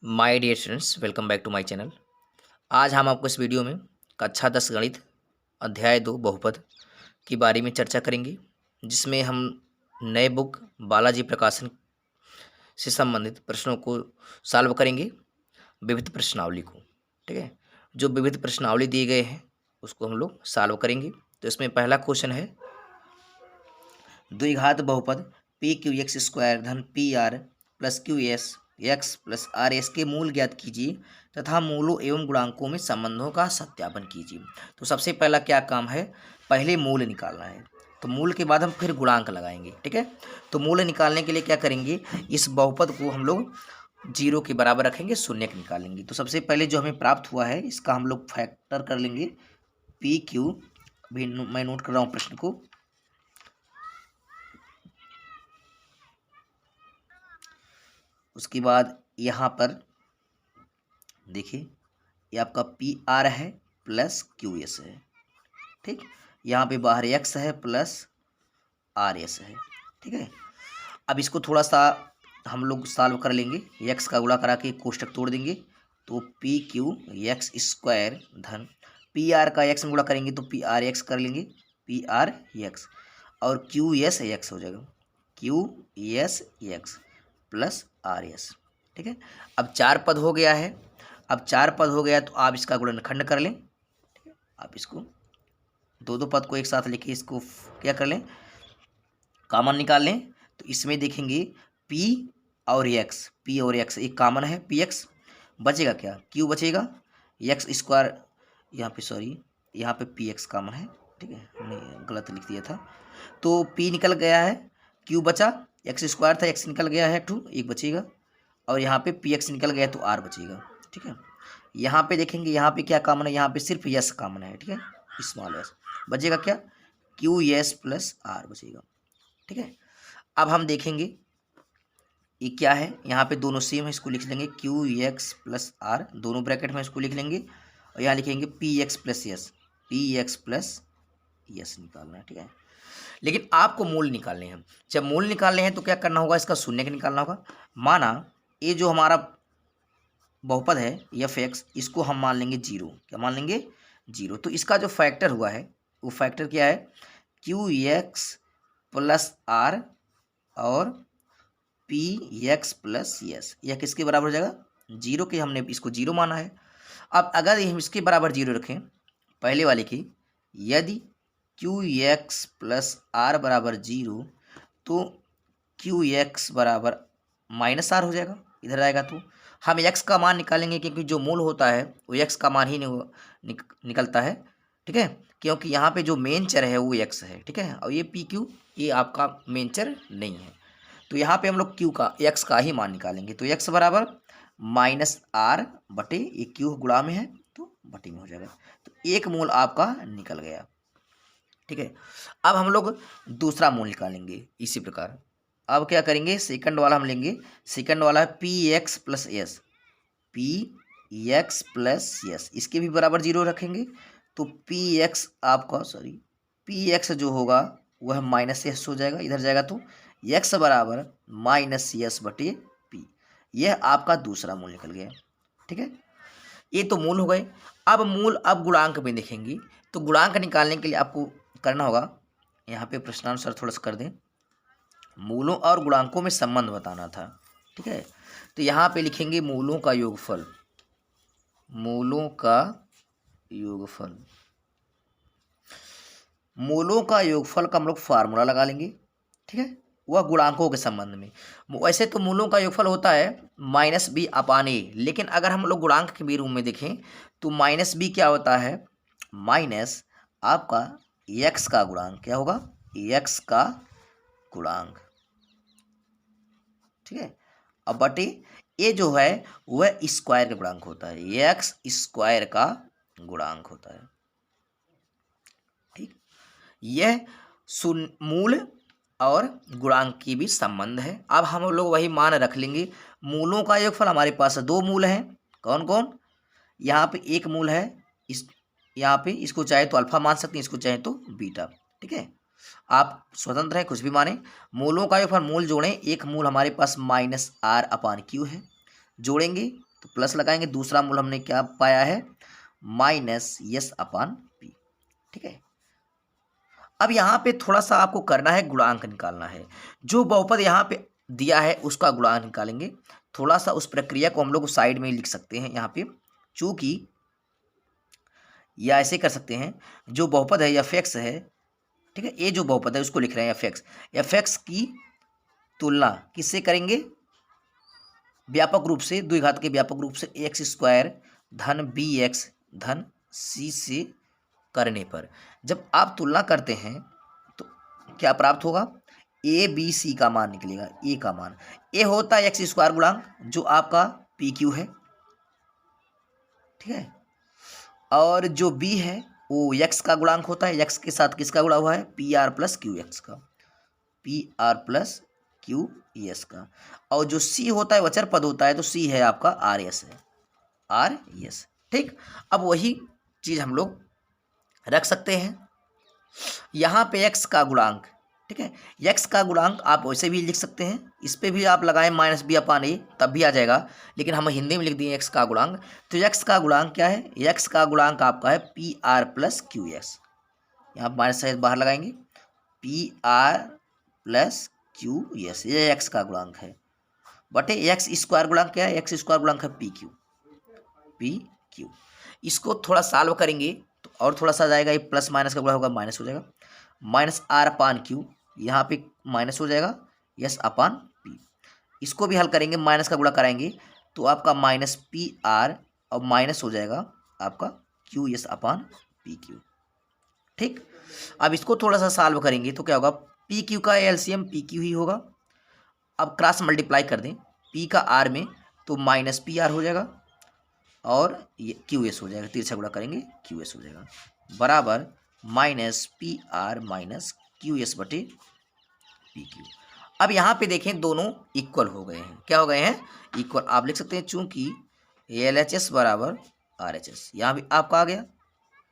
My dear students, welcome back to my channel. आज हम आपको इस वीडियो में कक्षा 10 गणित अध्याय 2 बहुपद के बारे में चर्चा करेंगे, जिसमें हम नए बुक बालाजी प्रकाशन से संबंधित प्रश्नों को सॉल्व करेंगे, विविध प्रश्नावली को। ठीक है, जो विविध प्रश्नावली दिए गए हैं उसको हम लोग सॉल्व करेंगे। तो इसमें पहला क्वेश्चन है, द्विघात बहुपद पी क्यू एक्स स्क्वायर धन P R plus Q S x plus R S के मूल ज्ञात कीजिए तथा मूलों एवं गुणांकों में संबंधों का सत्यापन कीजिए। तो सबसे पहला क्या काम है, पहले मूल निकालना है। तो मूल के बाद हम फिर गुणांक लगाएंगे। ठीक है, तो मूल निकालने के लिए क्या करेंगे, इस बहुपद को हम लोग 0 के बराबर रखेंगे, शून्य निकालेंगे। तो सबसे पहले जो हमें प्राप्त हुआ है इसका हम लोग फैक्टर कर लेंगे, पी क्यू। भी मैं नोट कर रहा हूँ प्रश्न को। उसके बाद यहाँ पर देखिए, ये आपका पी आर है प्लस क्यू एस है। ठीक, यहाँ पे बाहर एक्स है प्लस आर एस है। ठीक है, अब इसको थोड़ा सा हम लोग सॉल्व कर लेंगे। एक्स का गुणा करा के कोष्टक तोड़ देंगे, तो पी क्यू एक्स स्क्वायर धन पी आर का एक्स में गुणा करेंगे तो पी आर एक्स कर लेंगे, पी आर एक्स, और क्यू एस एक्स हो जाएगा, Q S x plus R S. ठीक है, अब 4 पद हो गया है। अब 4 पद हो गया तो आप इसका गुणनखंड कर लें। ठीक है, आप इसको दो पद को एक साथ लेके इसको क्या कर लें, कॉमन निकाल लें। तो इसमें देखेंगे P और X, P और X एक कॉमन है, पी एक्स बचेगा क्या, Q बचेगा, एक्स स्क्वायर यहाँ पे, सॉरी यहाँ पे पी एक्स कॉमन है। ठीक है, हमने गलत लिख दिया था। तो P निकल गया है, Q बचा, एक्स स्क्वायर था, एक्स निकल गया है, 2 एक बचेगा, और यहाँ पे पी एक्स निकल गया तो आर बचेगा। ठीक है, यहाँ पे देखेंगे, यहाँ पे क्या कॉमन है, यहाँ पे सिर्फ यस कॉमन है। ठीक है, स्मॉल एस बचेगा क्या, क्यू एस प्लस आर बचेगा। ठीक है, अब हम देखेंगे ये क्या है, यहाँ पे दोनों सेम है, इसको लिख लेंगे क्यू एक्स प्लस आर, दोनों ब्रैकेट में इसको लिख लेंगे, और यहाँ लिखेंगे P x plus yes, P x plus yes निकालना है। ठीक है, लेकिन आपको मूल निकालने हैं। जब मूल निकालने हैं तो क्या करना होगा, इसका शून्य का निकालना होगा। माना ये जो हमारा बहुपद है एफ एक्स, इसको हम मान लेंगे 0। क्या मान लेंगे, 0। तो इसका जो फैक्टर हुआ है वो फैक्टर क्या है, क्यू एक्स प्लस आर और पी एक्स प्लस एस, यह किसके बराबर हो जाएगा, 0 के। हमने इसको 0 माना है। अब अगर हम इसके बराबर 0 रखें पहले वाले की, यदि क्यू एक्स प्लस आर बराबर 0, तो क्यू एक्स बराबर माइनस आर हो जाएगा, इधर आएगा। तो हम एक्स का मान निकालेंगे, क्योंकि जो मूल होता है वो एक्स का मान ही निकलता है। ठीक है, क्योंकि यहाँ पे जो मेन चर है वो एक्स है। ठीक है, और ये पी क्यू ये आपका मेन चर नहीं है। तो यहाँ पे हम लोग क्यू का एक्स का ही मान निकालेंगे। तो एक्स बराबर माइनस आर बटे, ये क्यू गुणा में है तो बटे में हो जाएगा। तो एक मूल आपका निकल गया। ठीक है, अब हम लोग दूसरा मूल निकालेंगे इसी प्रकार। अब क्या करेंगे, सेकंड वाला हम लेंगे, सेकंड वाला है P x plus S, P x plus S, इसके भी बराबर 0 रखेंगे। तो पी एक्स आपका, सॉरी पी एक्स जो होगा वह माइनस एस हो जाएगा, इधर जाएगा। तो एक्स बराबर माइनस एस बटे पी, यह आपका दूसरा मूल निकल गया। ठीक है, ये तो मूल हो गए। अब मूल, अब गुणांक में देखेंगे। तो गुणांक निकालने के लिए आपको करना होगा, यहाँ पे प्रश्नानुसार थोड़ा सा कर दें, मूलों और गुणांकों में संबंध बताना था। ठीक है, तो यहाँ पे लिखेंगे मूलों का योगफल, मूलों का योगफल, मूलों का योगफल का हम लोग फार्मूला लगा लेंगे। ठीक है, वह गुणांकों के संबंध में। वैसे तो मूलों का योगफल होता है माइनस बी अपान ए, लेकिन अगर हम लोग गुणांक के भी रूप में देखें तो माइनस बी क्या होता है, माइनस आपका एक्स का गुणांक, क्या होगा, एक्स का गुणांक। ठीक है, अब बटे ये जो है वह स्क्वायर का गुणांक होता है, एक्स स्क्वायर का गुणांक होता है। ठीक, यह मूल और गुणांक की भी संबंध है। अब हम लोग वही मान रख लेंगे। मूलों का योगफल हमारे पास 2 मूल हैं, कौन कौन, यहाँ पे एक मूल है, इस यहाँ पे इसको चाहे तो अल्फा मान सकते हैं, इसको चाहे तो बीटा। ठीक है, आप स्वतंत्र हैं, कुछ भी माने। मूलों का योगफल, मूल जोड़ें, एक मूल हमारे पास माइनस आर अपान क्यू है, जोड़ेंगे तो प्लस लगाएंगे, दूसरा मूल हमने क्या पाया है माइनस यस अपान पी। ठीक है, अब यहाँ पे थोड़ा सा आपको करना है, गुणांक निकालना है। जो बहुपद यहाँ पे दिया है उसका गुणांक निकालेंगे। थोड़ा सा उस प्रक्रिया को हम लोग साइड में लिख सकते हैं यहाँ पे, चूंकि या ऐसे कर सकते हैं, जो बहुपद है एफ एक्स है, ठीक है, ये जो बहुपद है उसको लिख रहे हैं एफ एक्स। एफ एक्स की तुलना किससे करेंगे, व्यापक रूप से, द्विघात के व्यापक रूप से एक्स स्क्वायर धन बी एक्स धन सी से करने पर जब आप तुलना करते हैं तो क्या प्राप्त होगा, ए बी सी का मान निकलेगा। ए का मान, ए होता है एक्स स्क्वायर गुणांक जो आपका पी क्यू है, ठीक है, और जो बी है वो एक्स का गुणांक होता है, एक्स के साथ किसका गुणा हुआ है P R plus Q X का, P R plus Q S का, और जो सी होता है वचर पद होता है, तो सी है आपका आर एस है, आर एस। ठीक, अब वही चीज हम लोग रख सकते हैं यहाँ पे एक्स का गुणांक। ठीक है, एक्स का गुणांक आप वैसे भी लिख सकते हैं, इस पे भी आप लगाएं माइनस बी अपान ए तब भी आ जाएगा, लेकिन हम हिंदी में लिख दिए एक्स का गुणांक। तो एक्स का गुणांक क्या है, एक्स का गुणांक आपका है P R plus Q x, यहाँ माइनस से बाहर लगाएंगे, P R plus Q S, ये एक्स का गुणांक है, बटे एक्स स्क्वायर गुणांक क्या है, एक्स स्क्वायर गुणांक है पी क्यू, पी क्यू। इसको थोड़ा सॉल्व करेंगे तो और थोड़ा सा जाएगा, ये प्लस माइनस का गुणा होगा माइनस हो जाएगा, माइनस आर अपान क्यू, यहाँ पे माइनस हो जाएगा यस अपान पी। इसको भी हल करेंगे, माइनस का गुणा कराएंगे तो आपका माइनस पी आर और माइनस हो जाएगा आपका क्यू यस अपान पी क्यू। ठीक, अब इसको थोड़ा सा सॉल्व करेंगे तो क्या होगा, पी क्यू का एलसीएम पी क्यू ही होगा। अब क्रॉस मल्टीप्लाई कर दें पी का आर में तो माइनस पी आर हो जाएगा और ये क्यू एस हो जाएगा, तिरछा गुणा करेंगे क्यू एस हो जाएगा, बराबर minus P R minus Q S बटे पी क्यू। अब यहाँ पे देखें दोनों इक्वल हो गए हैं, क्या हो गए हैं इक्वल। आप लिख सकते हैं चूंकि एल एच एस बराबर आर एच एस, यहाँ भी आपका आ गया।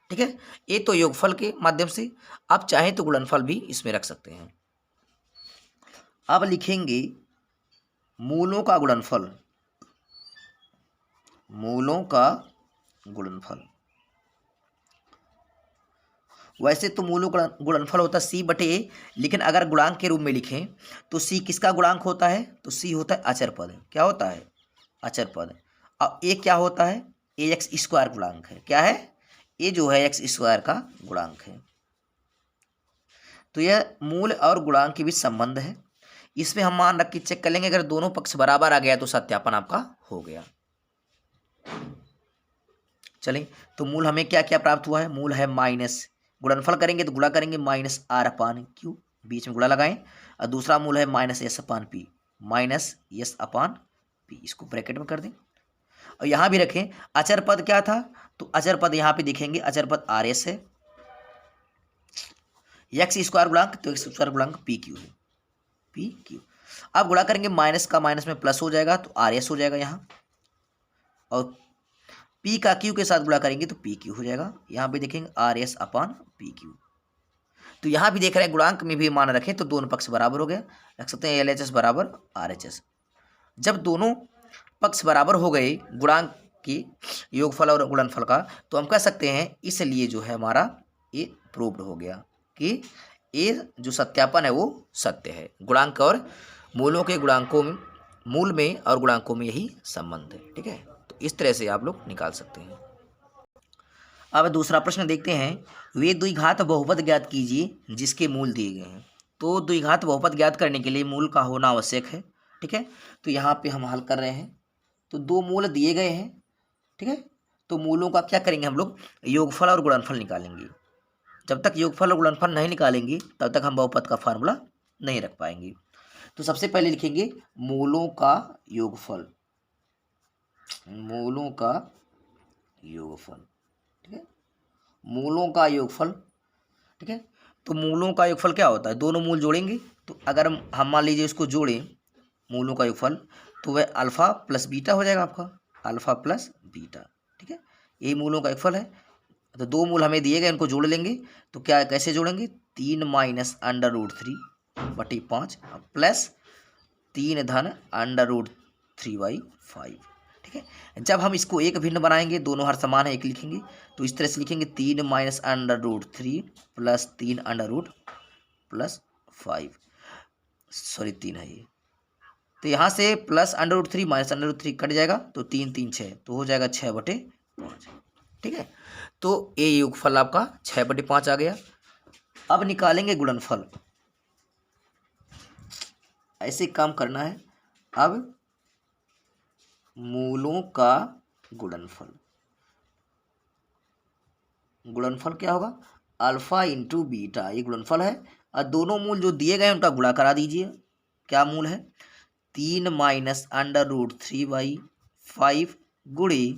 ठीक है, ये तो योगफल के माध्यम से, आप चाहें तो गुणनफल भी इसमें रख सकते हैं। अब लिखेंगे मूलों का गुणनफल, मूलों का गुणनफल। वैसे तो मूलों का गुणनफल होता है सी बटे ए, लेकिन अगर गुणांक के रूप में लिखें तो सी किसका गुणांक होता है, तो सी होता है अचर पद। क्या होता है, अचर पद। अब ए क्या होता है, ए एक्स स्क्वायर गुणांक है। क्या है, ए जो है एक्स स्क्वायर का गुणांक है। तो यह मूल और गुणांक के बीच संबंध है। इसमें हम मान रख के चेक कर लेंगे, अगर दोनों पक्ष बराबर आ गया तो सत्यापन आपका हो गया। चलिए, तो मूल हमें क्या क्या प्राप्त हुआ है, मूल है माइनस, गुणनफल करेंगे तो गुणा करेंगे माइनस आर अपान क्यू, बीच में गुणा लगाएं, और दूसरा मूल है माइनस एस अपान पी, माइनस एस अपान पी, इसको ब्रैकेट में कर दें। और यहाँ भी रखें अचर पद क्या था, तो अचर पद यहाँ पे देखेंगे अचर पद आर एस है, एक्स स्क्वायर गुणांक तो एक्स स्क्वायर गुणांक पी क्यू है, पी क्यू। अब गुणा करेंगे माइनस का माइनस में प्लस हो जाएगा तो आर एस हो जाएगा यहाँ, और पी का क्यू के साथ गुणा करेंगे तो पी क्यू हो जाएगा। यहाँ पे देखेंगे आर एस अपान पी क्यू। तो यहाँ भी देख रहे हैं गुणांक में भी मान रखें तो दोनों पक्ष बराबर हो गया, रख सकते हैं एल एच एस बराबर आर एच एस। जब दोनों पक्ष बराबर हो गए गुणांक की योगफल और गुणनफल का, तो हम कह सकते हैं इसलिए जो है हमारा ये प्रूव्ड हो गया कि ये जो सत्यापन है वो सत्य है। गुणांक और मूलों के गुणांकों में, मूल में और गुणांकों में यही संबंध है। ठीक है, तो इस तरह से आप लोग निकाल सकते हैं। अब दूसरा प्रश्न देखते हैं, वे द्विघात बहुपद ज्ञात कीजिए जिसके मूल दिए गए हैं। तो द्विघात बहुपद ज्ञात करने के लिए मूल का होना आवश्यक है। ठीक है, तो यहाँ पे हम हल कर रहे हैं, तो दो मूल दिए गए हैं। ठीक है, तो मूलों का क्या करेंगे हम लोग, योगफल और गुणनफल निकालेंगे। जब तक योगफल और गुणनफल नहीं निकालेंगे तब तक हम बहुपद का फार्मूला नहीं रख पाएंगे। तो सबसे पहले लिखेंगे मूलों का योगफल, मूलों का योगफल। ठीक है, मूलों का योगफल। ठीक है, तो मूलों का योगफल क्या होता है, दोनों मूल जोड़ेंगे। तो अगर हम मान लीजिए इसको जोड़ें मूलों का योगफल, तो वह अल्फा प्लस बीटा हो जाएगा आपका, अल्फा प्लस बीटा। ठीक है, यही मूलों का योगफल है। तो दो मूल हमें दिए गए, इनको जोड़ लेंगे। तो क्या कैसे जोड़ेंगे, 3 माइनस अंडर रूट 3 बटी 5 प्लस 3 धन अंडर रूट 3/5। ठीक है। जब हम इसको एक भिन्न बनाएंगे, दोनों हर समान है, एक लिखेंगे, तो इस तरह से लिखेंगे 3 minus under root 3 plus 3 under root plus 5, sorry 3 है ये, तो यहाँ से plus under root 3 minus under root 3 cut जाएगा, तो 3 3 6, तो हो जाएगा 6/5। ठीक है, तो ये योगफल आपका 6/5 आ गया। अब निकालेंगे गुणनफल, ऐसे काम करना है। अब मूलों का गुणनफल, गुणनफल क्या होगा, अल्फा इंटू बीटा, ये गुणनफल है। और दोनों मूल जो दिए गए उनका गुणा करा दीजिए। क्या मूल है, 3 माइनस अंडर रूट 3/5 गुणे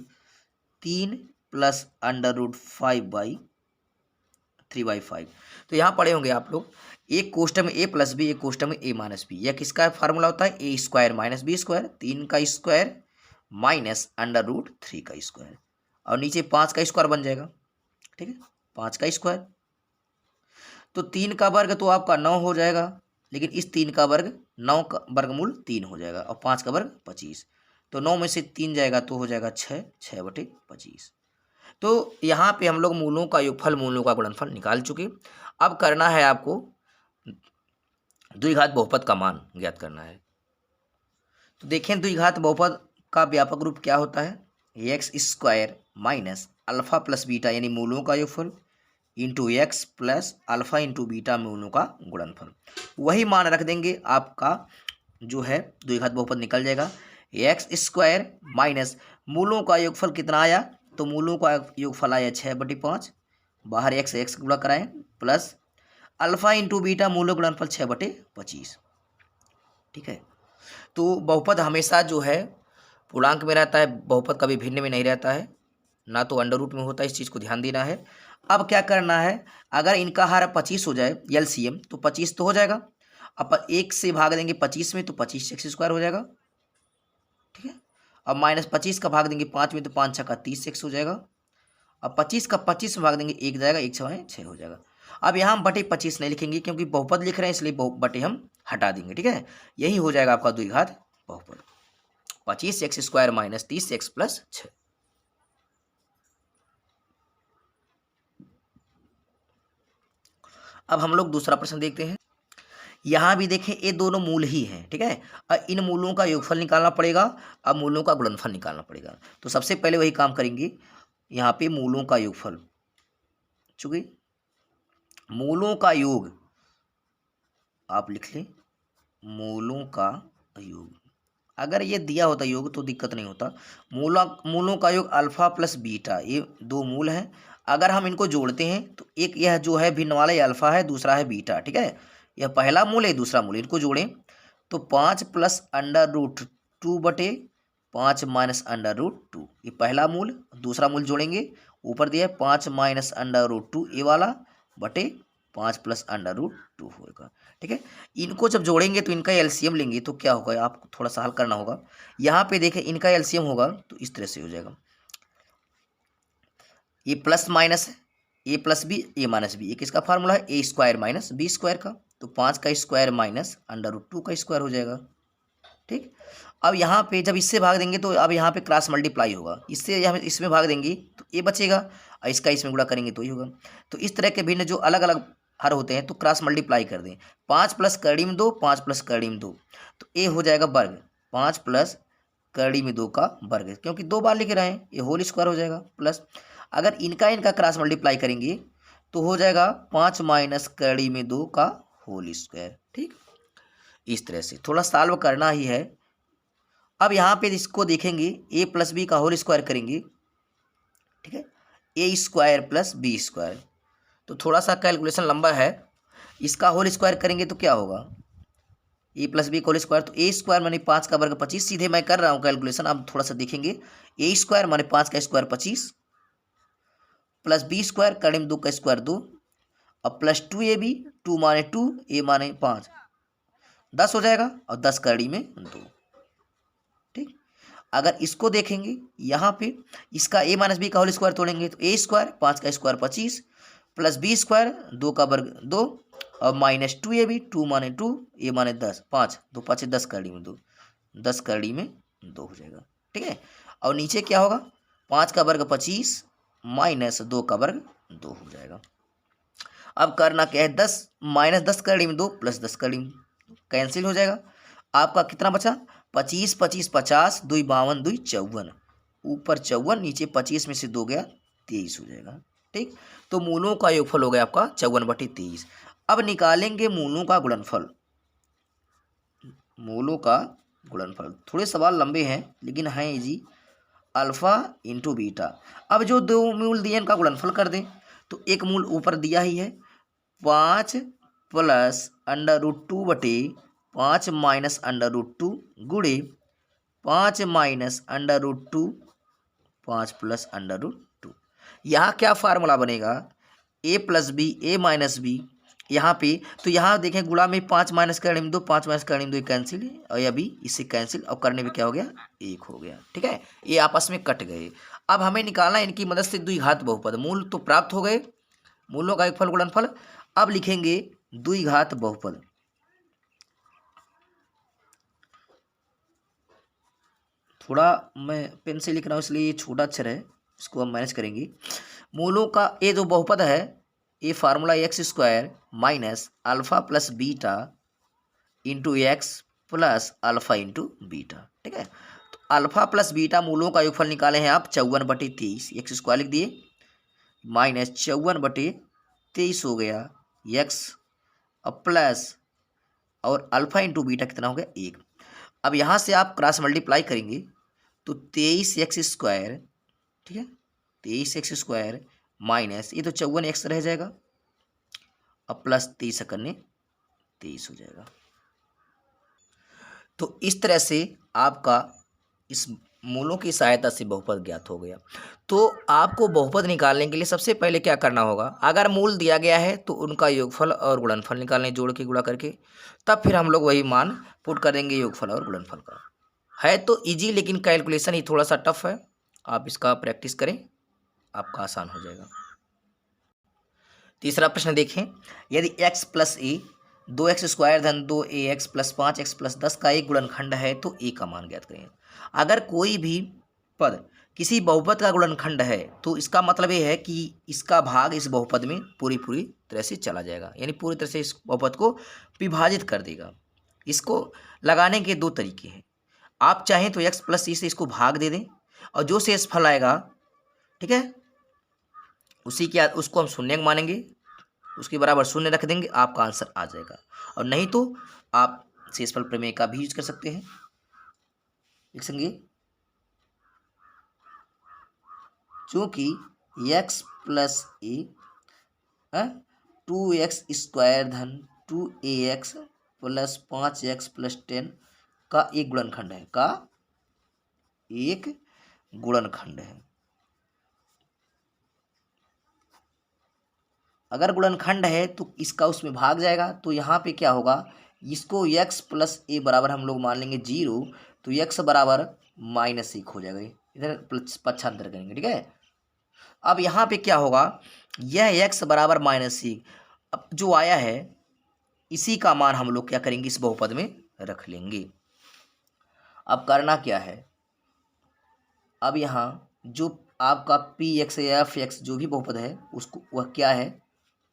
3 प्लस अंडर रूट 5/3/5। तो यहाँ पढ़े होंगे आप लोग, एक कोष्टक में a प्लस बी, एक कोष्टक में a माइनस बी। यह किसका फार्मूला होता है, a square minus B square, 3 का स्क्वायर माइनस अंडर रूट 3 का स्क्वायर, और नीचे 5 का स्क्वायर बन जाएगा। ठीक है, 5 का स्क्वायर, तो 3 का वर्ग तो आपका 9 हो जाएगा, लेकिन इस 3 का वर्ग 9 का वर्गमूल 3 हो जाएगा, और 5 का वर्ग 25, तो 9 में से 3 जाएगा तो हो जाएगा 6, 6/25। तो यहाँ पे हम लोग मूलों का योगफल, मूलों का गुणनफल निकाल चुके। अब करना है आपको द्विघात बहुपद का मान ज्ञात करना है। तो देखें द्विघात बहुपद का व्यापक रूप क्या होता है, X square minus alpha plus beta यानी मूलों का योगफल into X plus alpha into beta मूलों का गुणनफल। वही मान रख देंगे, आपका जो है द्विघात बहुपद निकल जाएगा। एक्स स्क्वायर माइनस मूलों का योगफल कितना आया, तो मूलों का योगफल आया 6/5, बाहर एक्स गुणा कराएं, प्लस अल्फा इंटू बीटा मूलों गुणनफल 6/25। ठीक है, तो बहुपद हमेशा जो है पूर्णांक में रहता है, बहुपद कभी भिन्न में नहीं रहता है, ना तो अंडर रूट में होता है, इस चीज़ को ध्यान देना है। अब क्या करना है, अगर इनका हर 25 हो जाए एलसीएम, तो 25 तो हो जाएगा। अब 1 से भाग देंगे 25 में, तो 25 एक्स स्क्वायर हो जाएगा। ठीक है, अब -25 का भाग देंगे 5 में, तो 5 छक्का 30 एक्स हो जाएगा। अब 25 का 25 में भाग देंगे 1 जाएगा, 1 6 6 हो जाएगा। अब यहाँ हम बटे 25 नहीं लिखेंगे, क्योंकि बहुपद लिख रहे हैं, इसलिए बटे हम हटा देंगे। ठीक है, यही हो जाएगा आपका द्विघात बहुपद, 25 x square minus 30 x plus 6। अब हम लोग दूसरा प्रश्न देखते हैं। यहाँ भी देखें, ये दोनों मूल ही हैं। ठीक है, और इन मूलों का योगफल निकालना पड़ेगा, अब मूलों का गुणनफल निकालना पड़ेगा। तो सबसे पहले वही काम करेंगे, यहाँ पे मूलों का योगफल, चूंकि मूलों का योग आप लिख लें, मूलों का योग, अगर ये दिया होता योग तो दिक्कत नहीं होता। मूलों का योग अल्फा प्लस बीटा, ये दो मूल हैं। अगर हम इनको जोड़ते हैं तो एक यह जो है भिन्न वाला ये अल्फा है, दूसरा है बीटा। ठीक है, यह पहला मूल है, दूसरा मूल, इनको जोड़ें तो 5 plus under root 2/5 minus under root 2, ये पहला मूल। दूसरा मूल जोड़ेंगे, ऊपर दिया है 5 माइनस अंडर रूट 2 ये वाला बटे 5 प्लस अंडर रूट 2 होगा। ठीक है, इनको जब जोड़ेंगे तो इनका एलसीएम लेंगे तो क्या होगा, आपको थोड़ा सा हल करना होगा। यहाँ पे देखें, इनका एलसीएम होगा तो इस तरह से हो जाएगा, ये प्लस माइनस है, ए plus B, A minus B, ये किसका फार्मूला है, ए स्क्वायर माइनस बी स्क्वायर का, तो 5 का स्क्वायर माइनस अंडर रूट 2 का स्क्वायर हो जाएगा। ठीक, अब यहाँ पे जब इससे भाग देंगे तो अब यहाँ पे क्रॉस मल्टीप्लाई होगा, इससे हम इसमें भाग देंगे तो ये बचेगा, और इसका इसमें गुणा करेंगे तो ही होगा। तो इस तरह के भिन्न जो अलग अलग हर होते हैं तो क्रॉस मल्टीप्लाई कर दें, 5 प्लस करड़ी में 2, 5 प्लस करड़ी में 2, तो ये हो जाएगा वर्ग, 5 प्लस करड़ी में 2 का वर्ग, क्योंकि 2 बार लिख रहे हैं, ये होल स्क्वायर हो जाएगा। प्लस अगर इनका क्रॉस मल्टीप्लाई करेंगे तो हो जाएगा 5 माइनस करड़ी में 2 का होल स्क्वायर। ठीक, इस तरह से थोड़ा सॉल्व करना ही है। अब यहाँ पे इसको देखेंगे, ए प्लस बी का होल स्क्वायर करेंगे। ठीक है, ए स्क्वायर प्लस बी स्क्वायर, तो थोड़ा सा कैलकुलेशन लंबा है, इसका होल स्क्वायर करेंगे तो क्या होगा, ए प्लस बी का होल स्क्वायर, तो ए स्क्वायर माने 5 का वर्ग 25, सीधे मैं कर रहा हूँ कैलकुलेशन, अब थोड़ा सा देखेंगे। ए स्क्वायर माने 5 का स्क्वायर 25 प्लस बी स्क्वायर करड़ी में 2 का स्क्वायर 2, अब प्लस 2ab, 2 माने 2, ए माने 5, 10 हो जाएगा, और 10 करड़ी में 2। ठीक, अगर इसको देखेंगे यहाँ पे, इसका ए माइनस बी का होल स्क्वायर तोड़ेंगे तो ए स्क्वायर 5 का स्क्वायर 25 प्लस बी स्क्वायर 2 का वर्ग 2, और माइनस 2ab, 2 माने 2, ए माने 10, 5 2 5 10 करड़ी में 2, 10 करड़ी में 2 हो जाएगा। ठीक है। और नीचे क्या होगा, 5 का वर्ग 25 माइनस 2 का वर्ग 2 हो जाएगा। अब करना क्या है, 10 माइनस 10 करने में 2 प्लस 10 करने में कैंसिल हो जाएगा। आपका कितना बचा, 25 25 50 2 52 2 54, ऊपर 54 नीचे 25 में से 2 गया 23 हो जाएगा। ठीक, तो मूलों का योगफल हो गया आपका 54/23। अब निकालेंगे मूलों का गुणनफल। मूलों का गुणनफल थोड़े सवाल लंबे हैं लेकिन हैं इजी। Alpha into beta. अब जो दो मूल दिए इनका गुणनफल कर दें, तो एक मूल ऊपर दिया ही है 5 प्लस √2/5 माइनस √2 गुणे 5 माइनस √2 5 प्लस √2। यहाँ क्या फार्मूला बनेगा, a plus B A minus B, यहाँ पे तो यहाँ देखें गुणा में 5 माइनस करने में 2 5 माइनस करने में 2 कैंसिल है, और अभी इससे कैंसिल और करने में क्या हो गया 1 हो गया। ठीक है, ये आपस में कट गए। अब हमें निकालना है इनकी मदद से द्विघात बहुपद। मूल तो प्राप्त हो गए, मूलों का योगफल गुणनफल। अब लिखेंगे द्विघात बहुपद। थोड़ा मैं पेन से लिख रहा हूँ इसलिए ये छोटा अक्षर है, इसको हम मैनेज करेंगे। मूलों का ये जो बहुपद है, ये formula x² minus alpha plus beta into X plus alpha into beta. ठीक है, तो अल्फा प्लस बीटा मूलों का योगफल निकाले हैं आप 54/23, x² लिख दिए माइनस 54/23 हो गया x, अब प्लस और अल्फा इंटू बीटा कितना हो गया 1। अब यहाँ से आप क्रॉस मल्टीप्लाई करेंगे तो 23x², ठीक है 23x² माइनस ये तो 54x रह जाएगा, अब प्लस 23 करने 23 हो जाएगा। तो इस तरह से आपका इस मूलों की सहायता से बहुपद ज्ञात हो गया। तो आपको बहुपद निकालने के लिए सबसे पहले क्या करना होगा, अगर मूल दिया गया है तो उनका योगफल और गुणनफल निकालने, जोड़ के गुणा करके, तब फिर हम लोग वही मान पुट कर देंगे योगफल और गुणनफल का। है तो इजी, लेकिन कैलकुलेशन ही थोड़ा सा टफ है। आप इसका प्रैक्टिस करें, आपका आसान हो जाएगा। तीसरा प्रश्न देखें, यदि x प्लस ए 2x² धन 2ax प्लस 5x प्लस 10 का एक गुणनखंड है तो a का मान ज्ञात करें। अगर कोई भी पद किसी बहुपद का गुणनखंड है तो इसका मतलब ये है कि इसका भाग इस बहुपद में पूरी तरह से चला जाएगा, यानी पूरी तरह से इस बहुपद को विभाजित कर देगा। इसको लगाने के दो तरीके हैं। आप चाहें तो x प्लस ए से इसको भाग दे दें और जो शेषफल आएगा, ठीक है, उसी के उसको हम शून्य मानेंगे, उसके बराबर शून्य रख देंगे, आपका आंसर आ जाएगा। और नहीं तो आप शेषफल प्रमेय का भी यूज कर सकते हैं। लिख सकेंगे चूंकि x प्लस ए 2x² धन 2ax प्लस 5x प्लस 10 का एक गुणनखंड है, का एक गुणनखंड है। अगर गुणनखंड है तो इसका उसमें भाग जाएगा, तो यहाँ पे क्या होगा, इसको x प्लस ए बराबर हम लोग मान लेंगे 0, तो x बराबर -1 हो जाएगा, इधर पक्षांतर करेंगे। ठीक है, अब यहाँ पे क्या होगा, यह x बराबर -1 अब जो आया है इसी का मान हम लोग क्या करेंगे, इस बहुपद में रख लेंगे। अब करना क्या है, अब यहाँ जो आपका px या fx जो भी बहुपद है उसको वह क्या है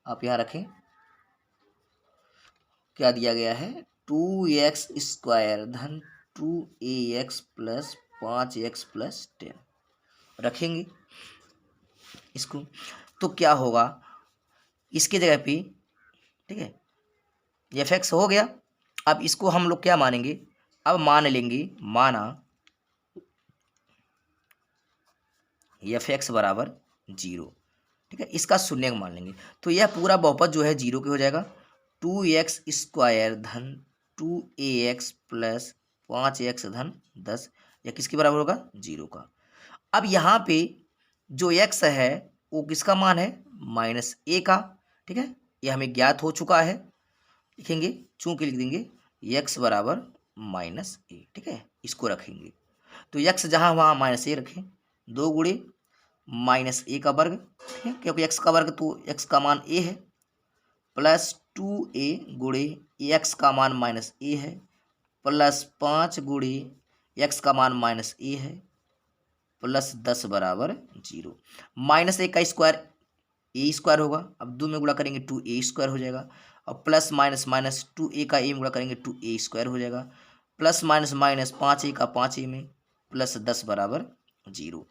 आप यहाँ रखें, क्या दिया गया है 2x² धन 2ax प्लस 5x प्लस 10 रखेंगे इसको, तो क्या होगा इसके जगह पे, ठीक है, fx हो गया। अब इसको हम लोग क्या मानेंगे, अब मान लेंगे, माना fx बराबर 0, ठीक है, इसका शून्य मान लेंगे, तो यह पूरा बहुपद जो है 0 के हो जाएगा। 2x² धन 2ax प्लस 5x धन 10, यह किसके बराबर होगा 0 का। अब यहाँ पे जो x है वो किसका मान है -a का। ठीक है, यह हमें ज्ञात हो चुका है, लिखेंगे चूंकि लिख देंगे x बराबर -a। ठीक है, इसको रखेंगे तो x जहाँ वहाँ -a रखें, 2 गुणे -a का वर्ग, ठीक है, क्योंकि x का वर्ग तो x का मान a है, प्लस 2a गुणे x का मान -a है, प्लस 5 गुणे x का मान -a है, प्लस 10 बराबर 0। माइनस ए का स्क्वायर ए स्क्वायर होगा, अब 2 में गुणा करेंगे 2a स्क्वायर हो जाएगा, और प्लस माइनस माइनस 2a का ए में गुणा करेंगे 2a स्क्वायर हो जाएगा, प्लस माइनस माइनस 5a का 5a में प्लस 10 बराबर 0।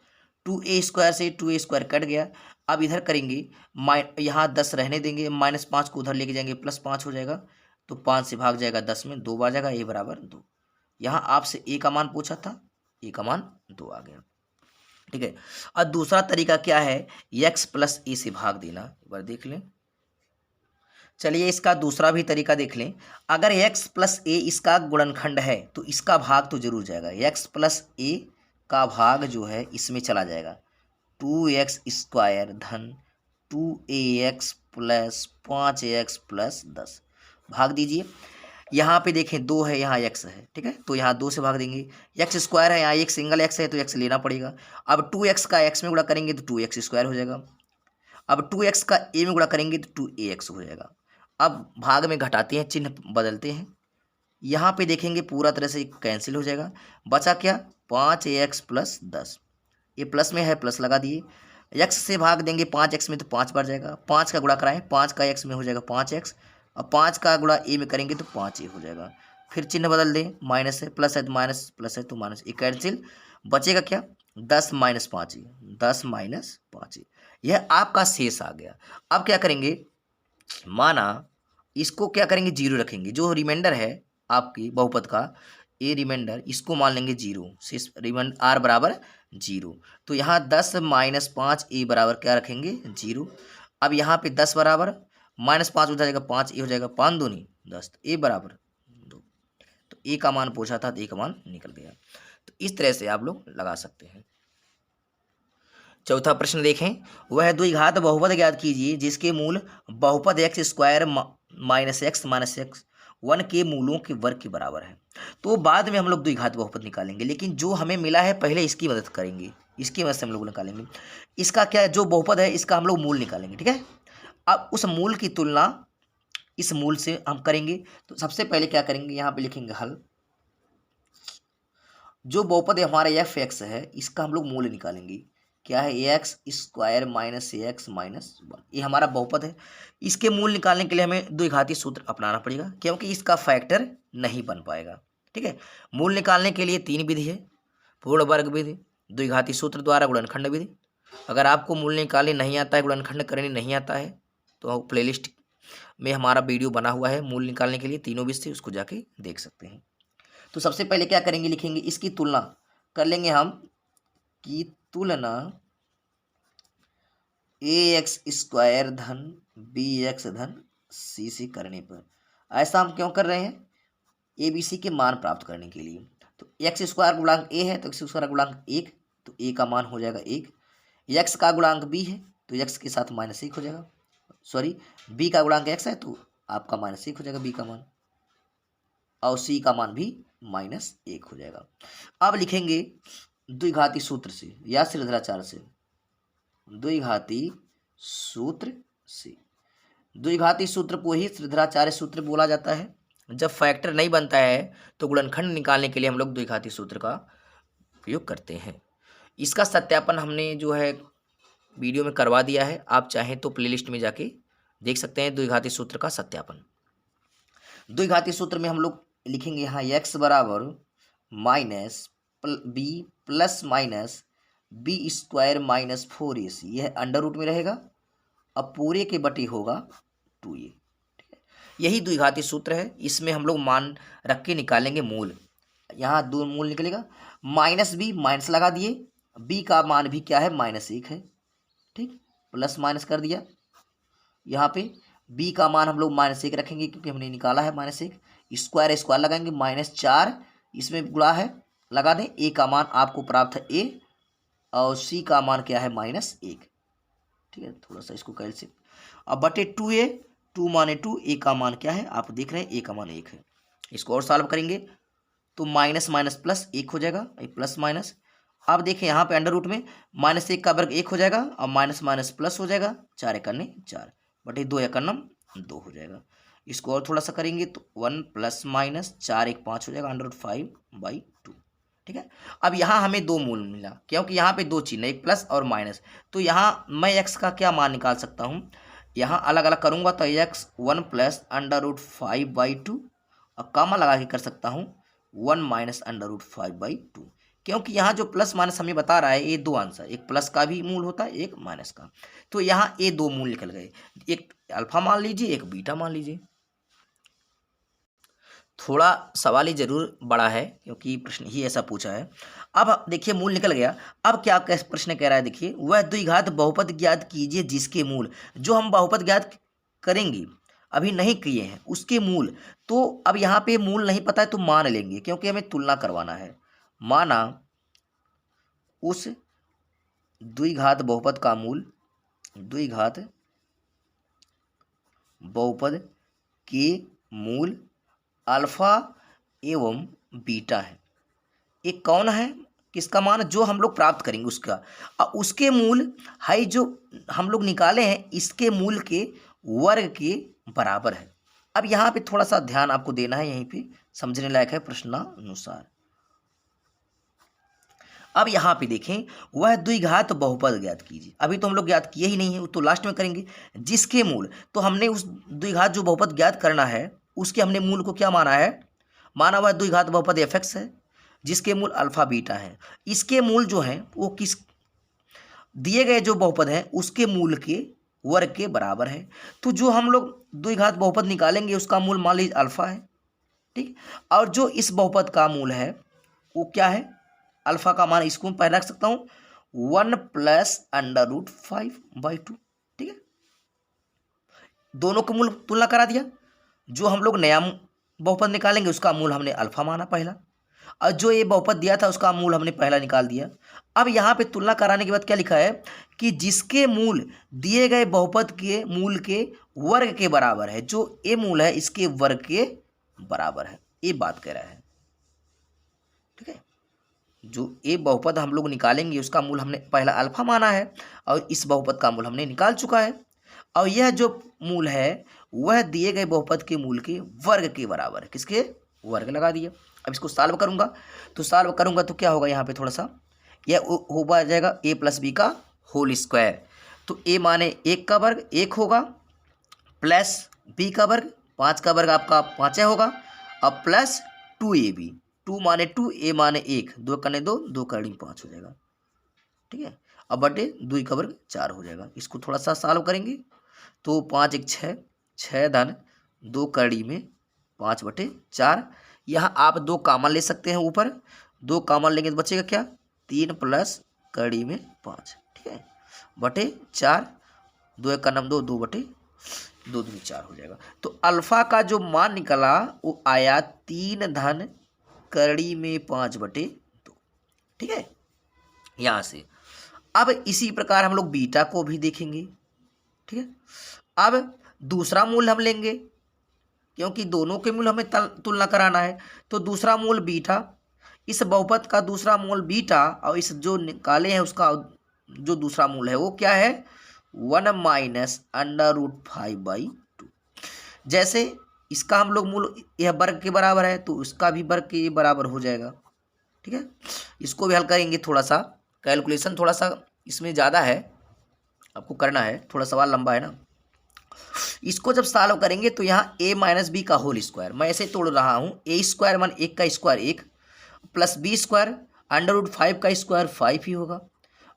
2a स्क्वायर से 2a स्क्वायर कट गया। अब इधर करेंगे यहाँ 10 रहने देंगे, -5 को उधर लेके जाएंगे, +5 हो जाएगा, तो 5 से भाग जाएगा 10 में, 2 बार जाएगा, a बराबर 2। यहाँ आपसे a का मान पूछा था, a का मान 2 आ गया। ठीक है। और दूसरा तरीका क्या है, x प्लस ए से भाग देना। एक बार देख लें, चलिए इसका दूसरा भी तरीका देख लें। अगर x प्लस ए इसका गुणनखंड है तो इसका भाग तो जरूर जाएगा, x प्लस ए का भाग जो है इसमें चला जाएगा, 2x स्क्वायर धन 2ax प्लस 5x प्लस 10, भाग दीजिए। यहाँ पे देखें 2 है, यहाँ x है, ठीक है, तो यहाँ 2 से भाग देंगे, x स्क्वायर है, यहाँ एक सिंगल x है तो x लेना पड़ेगा। अब 2x का x में गुणा करेंगे तो 2x स्क्वायर हो जाएगा, अब 2x का a में गुणा करेंगे तो 2ax हो जाएगा। अब भाग में घटाते हैं, चिन्ह बदलते हैं, यहाँ पे देखेंगे पूरा तरह से कैंसिल हो जाएगा, बचा क्या 5ax प्लस 10, ये प्लस में है प्लस लगा दिए, x से भाग देंगे 5x में तो 5 बार जाएगा, 5 का गुणा कराएं, 5 का x में हो जाएगा 5x, और 5 का गुणा a में करेंगे तो 5a हो जाएगा। फिर चिन्ह बदल दें, माइनस है प्लस है तो माइनस, प्लस है तो माइनस, ये कैंसिल, बचेगा क्या 10 माइनस 5a, 10 माइनस 5a, यह आपका शेष आ गया। अब क्या करेंगे, माना इसको क्या करेंगे 0 रखेंगे, जो रिमाइंडर है आपकी बहुपद का ए रिमाइंडर, इसको मान लेंगे 0, शेष रिमाइंडर आर बराबर 0, तो यहाँ 10 माइनस 5a बराबर क्या रखेंगे 0। अब यहाँ पे 10 बराबर -5 हो जाएगा, 5a हो जाएगा, 5 दूनी 10, तो a बराबर 2, तो a का मान पूछा था तो a का मान निकल गया। तो इस तरह से आप लोग लगा सकते हैं। चौथा प्रश्न देखें, वह द्विघात बहुपद ज्ञात कीजिए जिसके मूल बहुपद x स्क्वायर माइनस x 1 के मूलों के वर्ग के बराबर है। तो बाद में हम लोग द्विघात बहुपद निकालेंगे, लेकिन जो हमें मिला है पहले इसकी मदद करेंगे, इसकी मदद से हम लोग निकालेंगे। इसका क्या है, जो बहुपद है इसका हम लोग मूल निकालेंगे, ठीक है। अब उस मूल की तुलना इस मूल से हम करेंगे, तो सबसे पहले क्या करेंगे, यहाँ पे लिखेंगे हल, जो बहुपद हमारा एफ एक्स है इसका हम लोग मूल निकालेंगे, क्या है X square minus x minus 1, ये हमारा बहुपद है। इसके मूल निकालने के लिए हमें द्विघाती सूत्र अपनाना पड़ेगा, क्योंकि इसका फैक्टर नहीं बन पाएगा, ठीक है। मूल निकालने के लिए 3 विधि है, पूर्ण वर्ग विधि, द्विघाती सूत्र द्वारा, गुणनखंड विधि। अगर आपको मूल निकालने नहीं आता है, गुणनखंड करने नहीं आता है, तो प्लेलिस्ट में हमारा वीडियो बना हुआ है मूल निकालने के लिए, तीनों विधि से, उसको जाके देख सकते हैं। तो सबसे पहले क्या करेंगे, लिखेंगे इसकी तुलना कर लेंगे हम, की तुलना ax स्क्वायर धन bx धन c से करने पर। ऐसा हम क्यों कर रहे हैं, abc के मान प्राप्त करने के लिए। तो x स्क्वायर गुणांक a है तो x स्क्वायर गुणांक 1, तो a का मान हो जाएगा 1, x का गुणांक b है तो x के साथ -1 हो जाएगा, सॉरी b का गुणांक x है तो आपका -1 हो जाएगा b का मान, और c का मान भी -1 हो जाएगा। अब लिखेंगे द्विघाती सूत्र से या श्रीधराचार्य से, द्विघाती सूत्र से, द्विघाती सूत्र को ही श्रीधराचार्य सूत्र बोला जाता है। जब फैक्टर नहीं बनता है तो गुणनखंड निकालने के लिए हम लोग द्विघाती सूत्र का उपयोग करते हैं। इसका सत्यापन हमने जो है वीडियो में करवा दिया है, आप चाहें तो प्लेलिस्ट में जाके देख सकते हैं द्विघाती सूत्र का सत्यापन। द्विघाती सूत्र में हम लोग लिखेंगे यहाँ x बराबर minus B plus minus B square minus 4ac, यह अंडर रूट में रहेगा, अब पूरे के बटे होगा 2a, ठीक है। यही द्विघाती सूत्र है, इसमें हम लोग मान रख के निकालेंगे मूल। यहाँ 2 मूल निकलेगा, माइनस बी माइनस लगा दिए, b का मान भी क्या है -1 है, ठीक, प्लस माइनस कर दिया, यहाँ पे b का मान हम लोग -1 रखेंगे क्योंकि हमने निकाला है -1, स्क्वायर स्क्वायर लगाएंगे -4, इसमें गुणा है लगा दें, a का मान आपको प्राप्त है a, और c का मान क्या है -1, ठीक है। थोड़ा सा इसको कैलसियम, अब बटे 2a, 2 माने 2, a का मान क्या है आप देख रहे हैं, a का मान 1 है। इसको और सॉल्व करेंगे तो माइनस माइनस प्लस 1 हो जाएगा, प्लस माइनस, अब देखें यहाँ पे अंडर रूट में -1 का वर्ग 1 हो जाएगा, और माइनस माइनस प्लस हो जाएगा, 4 एकन्ने 4 बटे 2 एकन्नम 2 हो जाएगा। इसको और थोड़ा सा करेंगे तो 1 प्लस माइनस 4 1 5 हो जाएगा, अंडर रूट 5/2, ठीक है। अब यहाँ हमें दो मूल मिला क्योंकि यहाँ पे दो चिन्ह, एक प्लस और माइनस, तो यहाँ मैं x का क्या मान निकाल सकता हूँ, यहाँ अलग अलग करूँगा तो x 1 प्लस √5/2 और कामा लगा के कर सकता हूँ 1 माइनस √5/2, क्योंकि यहाँ जो प्लस माइनस हमें बता रहा है ये दो आंसर, एक प्लस का भी मूल होता है एक माइनस का, तो यहाँ ये दो मूल निकल गए, एक अल्फा मान लीजिए एक बीटा मान लीजिए। थोड़ा सवाल ही जरूर बड़ा है क्योंकि प्रश्न ही ऐसा पूछा है। अब देखिए मूल निकल गया। अब क्या प्रश्न कह रहा है, देखिए वह द्विघात बहुपद ज्ञात कीजिए जिसके मूल, जो हम बहुपद ज्ञात करेंगे अभी नहीं किए हैं उसके मूल, तो अब यहाँ पे मूल नहीं पता है तो मान लेंगे क्योंकि हमें तुलना करवाना है। माना उस द्विघात बहुपद का मूल, द्विघात बहुपद के मूल अल्फा एवं बीटा है। एक कौन है, किसका मान, जो हम लोग प्राप्त करेंगे उसका, और उसके मूल है जो हम लोग निकाले हैं इसके मूल के वर्ग के बराबर है। अब यहाँ पे थोड़ा सा ध्यान आपको देना है, यहीं पे समझने लायक है प्रश्नानुसार। अब यहाँ पे देखें, वह द्विघात बहुपद ज्ञात कीजिए, अभी तो हम लोग ज्ञात किए ही नहीं है, वो तो लास्ट में करेंगे। जिसके मूल, तो हमने उस द्विघात जो बहुपद ज्ञात करना है उसके हमने मूल को क्या माना है, माना हुआ द्विघात बहुपद f(x) है जिसके मूल अल्फा बीटा है। इसके मूल जो हैं वो किस दिए गए जो बहुपद हैं उसके मूल के वर्ग के बराबर है। तो जो हम लोग द्विघात बहुपद निकालेंगे उसका मूल मान लीजिए अल्फा है, ठीक, और जो इस बहुपद का मूल है वो क्या है, अल्फा का मान इसको मैं पहले रख सकता हूँ 1 प्लस √5/2, ठीक है। दोनों के मूल तुलना करा दिया, जो हम लोग नया बहुपद निकालेंगे उसका मूल हमने अल्फा माना पहला, और जो ये बहुपद दिया था उसका मूल हमने पहला निकाल दिया। अब यहाँ पे तुलना कराने के बाद क्या लिखा है कि जिसके मूल दिए गए बहुपद के मूल के वर्ग के बराबर है, जो ए मूल है इसके वर्ग के बराबर है, ये बात कह रहा है, ठीक है। जो ए बहुपद हम लोग निकालेंगे उसका मूल हमने पहला अल्फा माना है और इस बहुपद का मूल हमने निकाल चुका है, और यह जो मूल है वह दिए गए बहुपद के मूल के वर्ग के बराबर है, किसके वर्ग लगा दिया। अब इसको सॉल्व करूंगा तो क्या होगा, यहाँ पे थोड़ा सा यह हो जाएगा a + b का होल स्क्वायर, तो a माने 1 का वर्ग 1 होगा, प्लस b का वर्ग 5 का वर्ग आपका 5 होगा, और प्लस 2ab, 2 माने 2 a माने 1, 2 कने 2, 2 कड़ी 5 हो जाएगा, ठीक है। अब बटे 2 का वर्ग 4 हो जाएगा। इसको थोड़ा सा सॉल्व करेंगे तो 5 × 6, 6 धन 2 कड़ी में 5/4, यहाँ आप 2 कॉमन ले सकते हैं, ऊपर 2 कॉमन लेंगे तो बचेगा क्या 3 प्लस कड़ी में 5, ठीक है, बटे 4, 2 × 9 2, 2/2, 2 4 हो जाएगा। तो अल्फा का जो मान निकला वो आया 3 धन कड़ी में 5/2, ठीक है। यहाँ से अब इसी प्रकार हम लोग बीटा को भी देखेंगे, ठीक है। अब दूसरा मूल हम लेंगे क्योंकि दोनों के मूल हमें तुलना कराना है, तो दूसरा मूल बीटा, इस बहुपद का दूसरा मूल बीटा, और इस जो निकाले हैं उसका जो दूसरा मूल है वो क्या है 1 माइनस √5/2। जैसे इसका हम लोग मूल यह वर्ग के बराबर है तो इसका भी वर्ग के बराबर हो जाएगा, ठीक है। इसको भी हल करेंगे, थोड़ा सा कैलकुलेशन थोड़ा सा इसमें ज़्यादा है, आपको करना है, थोड़ा सवाल लंबा है ना। इसको जब सॉल्व करेंगे तो यहाँ a - b का होल स्क्वायर, मैं ऐसे तोड़ रहा हूँ, a² मान 1 का स्क्वायर 1, प्लस b² √5 का स्क्वायर 5 ही होगा,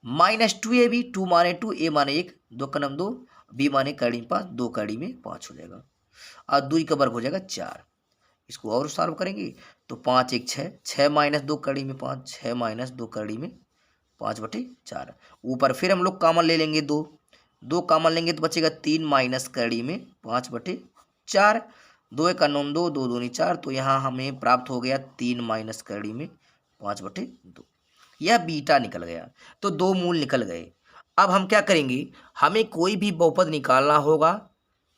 माइनस 2ab, 2 माने 2, a माने 1, 2 × 9 2, b माने कड़ी 5, 2 कड़ी में 5 हो जाएगा, और 2 का वर्ग हो जाएगा 4। इसको और सॉल्व करेंगे तो 5 × 1 6, 6 माइनस 2 कड़ी में 5, 6 माइनस 2 कड़ी में 5/4। ऊपर फिर हम लोग कॉमन ले लेंगे 2 कॉमन लेंगे तो बचेगा 3 माइनस कड़ी में 5/4, 2 × 9 2, 2 दूनी 4, तो यहाँ हमें प्राप्त हो गया 3 माइनस कड़ी में 5/2, यह बीटा निकल गया। तो 2 मूल निकल गए। अब हम क्या करेंगे, हमें कोई भी बहुपद निकालना होगा,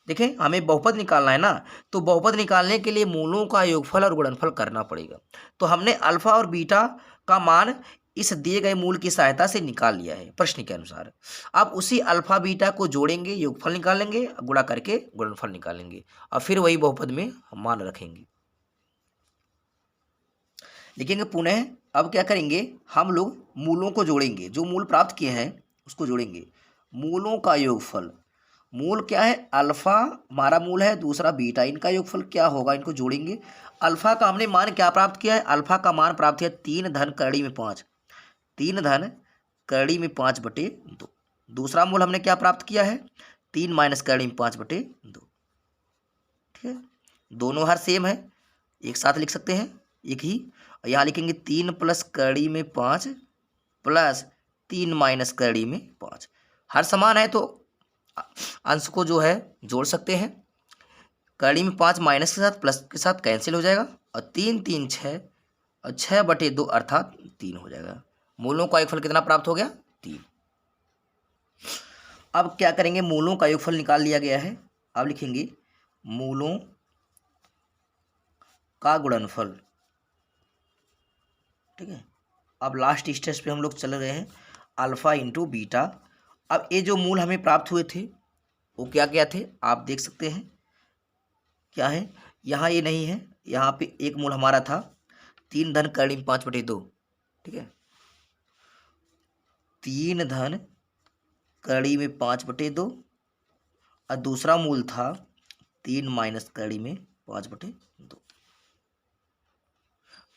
देखें हमें बहुपद निकालना है ना, तो बहुपद निकालने के लिए मूलों का योगफल और गुणनफल करना पड़ेगा। तो हमने अल्फा और बीटा का मान इस दिए गए मूल की सहायता से निकाल लिया है प्रश्न के अनुसार। अब उसी अल्फा बीटा को जोड़ेंगे, योगफल निकालेंगे, गुणा करके गुणनफल निकालेंगे, और फिर वही बहुपद में मान रखेंगे। लिखेंगे पुनः अब क्या करेंगे, हम लोग मूलों को जोड़ेंगे, जो मूल प्राप्त किए हैं उसको जोड़ेंगे। मूलों का योगफल, मूल क्या है, अल्फा हमारा मूल है, दूसरा बीटा, इनका योगफल क्या होगा, इनको जोड़ेंगे। अल्फा का हमने मान क्या प्राप्त किया है, अल्फा का मान प्राप्त किया 3 धन करड़ी में 5, 3 धन करड़ी में 5/2। दूसरा मूल हमने क्या प्राप्त किया है, 3 माइनस करड़ी में 5/2। ठीक है, दोनों हर सेम है, एक साथ लिख सकते हैं एक ही। यहाँ लिखेंगे 3 प्लस करड़ी में 5 प्लस 3 माइनस करड़ी में 5, हर समान है तो अंश को जो है जोड़ सकते हैं। करड़ी में 5 माइनस के साथ प्लस के साथ कैंसिल हो जाएगा, और 3 3 6 और 6/2 अर्थात 3 हो जाएगा। मूलों का योगफल कितना प्राप्त हो गया, 3। अब क्या करेंगे, मूलों का योगफल निकाल लिया गया है, अब लिखेंगे मूलों का गुणनफल। ठीक है, अब लास्ट स्टेज पे हम लोग चल रहे हैं, अल्फा इंटू बीटा। अब ये जो मूल हमें प्राप्त हुए थे वो क्या क्या थे, आप देख सकते हैं क्या है, यहाँ ये नहीं है, यहाँ पे एक मूल हमारा था 3 धन करड़ी में 5/2। ठीक है, 3 धन करड़ी में 5/2, और दूसरा मूल था 3 माइनस करड़ी में 5/2।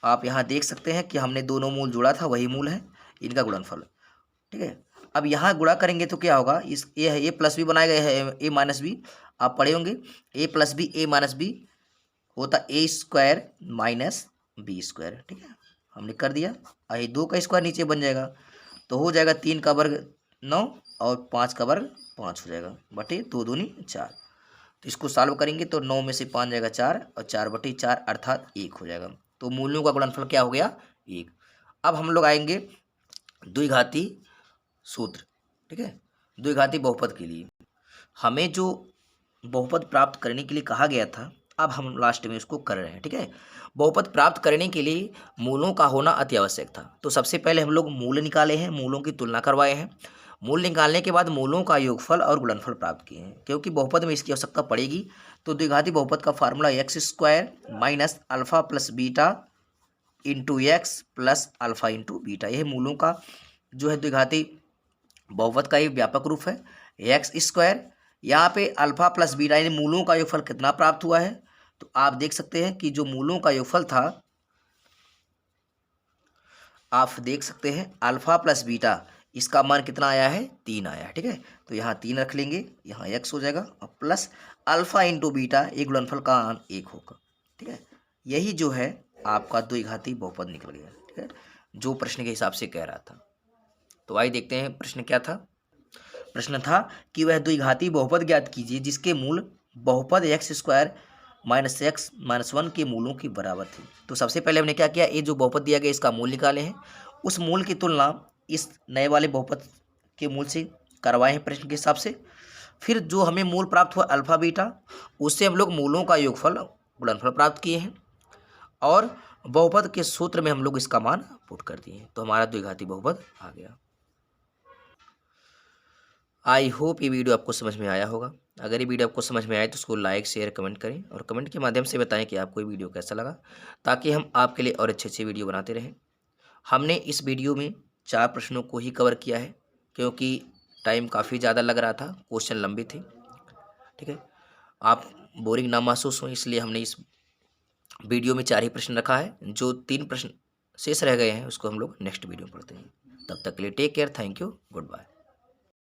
आप यहाँ देख सकते हैं कि हमने दोनों मूल जोड़ा था, वही मूल है, इनका गुणनफल। ठीक है, अब यहाँ गुणा करेंगे तो क्या होगा, इस ए है, ए प्लस बी बनाया गया है, ए माइनस बी आप पढ़े होंगे, ए plus B A minus B होता ए स्क्वायर माइनस बी स्क्वायर। ठीक है, हमने कर दिया, आई 2 का स्क्वायर नीचे बन जाएगा, तो हो जाएगा 3 का वर्ग 9 और 5 का वर्ग 5 हो जाएगा, बटे 2 दूनी 4। तो इसको सॉल्व करेंगे तो 9 में से 5 जाएगा 4, और 4/4 अर्थात 1 हो जाएगा। तो मूलों का गुणनफल क्या हो गया, 1। अब हम लोग आएंगे द्विघाती सूत्र। ठीक है, द्विघाती बहुपद के लिए हमें जो बहुपद प्राप्त करने के लिए कहा गया था, अब हम लास्ट में उसको कर रहे हैं। ठीक है, बहुपद प्राप्त करने के लिए मूलों का होना अति आवश्यक था। तो सबसे पहले हम लोग मूल निकाले हैं, मूलों की तुलना करवाए हैं, मूल निकालने के बाद मूलों का योगफल और गुणनफल प्राप्त किए हैं, क्योंकि बहुपद में इसकी आवश्यकता पड़ेगी। तो द्विघाती बहुपद का formula x² minus alpha plus beta into X plus alpha into beta, यह मूलों का जो है द्विघाती बहुपद का एक व्यापक रूप है। x², यहाँ पे अल्फा प्लस बीटा यानी मूलों का योगफल कितना प्राप्त हुआ है, तो आप देख सकते हैं कि जो मूलों का योगफल था, आप देख सकते हैं अल्फा प्लस बीटा इसका मान कितना आया है, 3 आया है। ठीक है, तो यहाँ 3 रख लेंगे, यहाँ x हो जाएगा, और प्लस अल्फा इंटू बीटा, एक गुणनफल का मान 1 होगा। ठीक है, यही जो है आपका द्विघाती बहुपद निकल गया। ठीक है, जो प्रश्न के हिसाब से कह रहा था। तो आइए देखते हैं प्रश्न क्या था। प्रश्न था कि वह द्विघाती बहुपद ज्ञात कीजिए जिसके मूल बहुपद x² माइनस x माइनस 1 के मूलों के बराबर थे। तो सबसे पहले हमने क्या किया, ये जो बहुपद दिया गया इसका मूल निकाले हैं, उस मूल की तुलना इस नए वाले बहुपद के मूल से करवाए हैं प्रश्न के हिसाब से। फिर जो हमें मूल प्राप्त हुआ अल्फा बीटा, उससे हम लोग मूलों का योगफल गुणनफल प्राप्त किए हैं, और बहुपद के सूत्र में हम लोग इसका मान पुट कर दिए हैं, तो हमारा द्विघाती बहुपद आ गया। आई होप ये वीडियो आपको समझ में आया होगा। अगर ये वीडियो आपको समझ में आए तो उसको लाइक शेयर कमेंट करें, और कमेंट के माध्यम से बताएं कि आपको ये वीडियो कैसा लगा, ताकि हम आपके लिए और अच्छे अच्छे वीडियो बनाते रहें। हमने इस वीडियो में 4 प्रश्नों को ही कवर किया है, क्योंकि टाइम काफ़ी ज़्यादा लग रहा था, क्वेश्चन लंबे थे। ठीक है, आप बोरिंग ना महसूस हो इसलिए हमने इस वीडियो में 4 ही प्रश्न रखा है। जो 3 प्रश्न शेष रह गए हैं उसको हम लोग नेक्स्ट वीडियो में पढ़ते हैं। तब तक के लिए take care, thank you, good bye.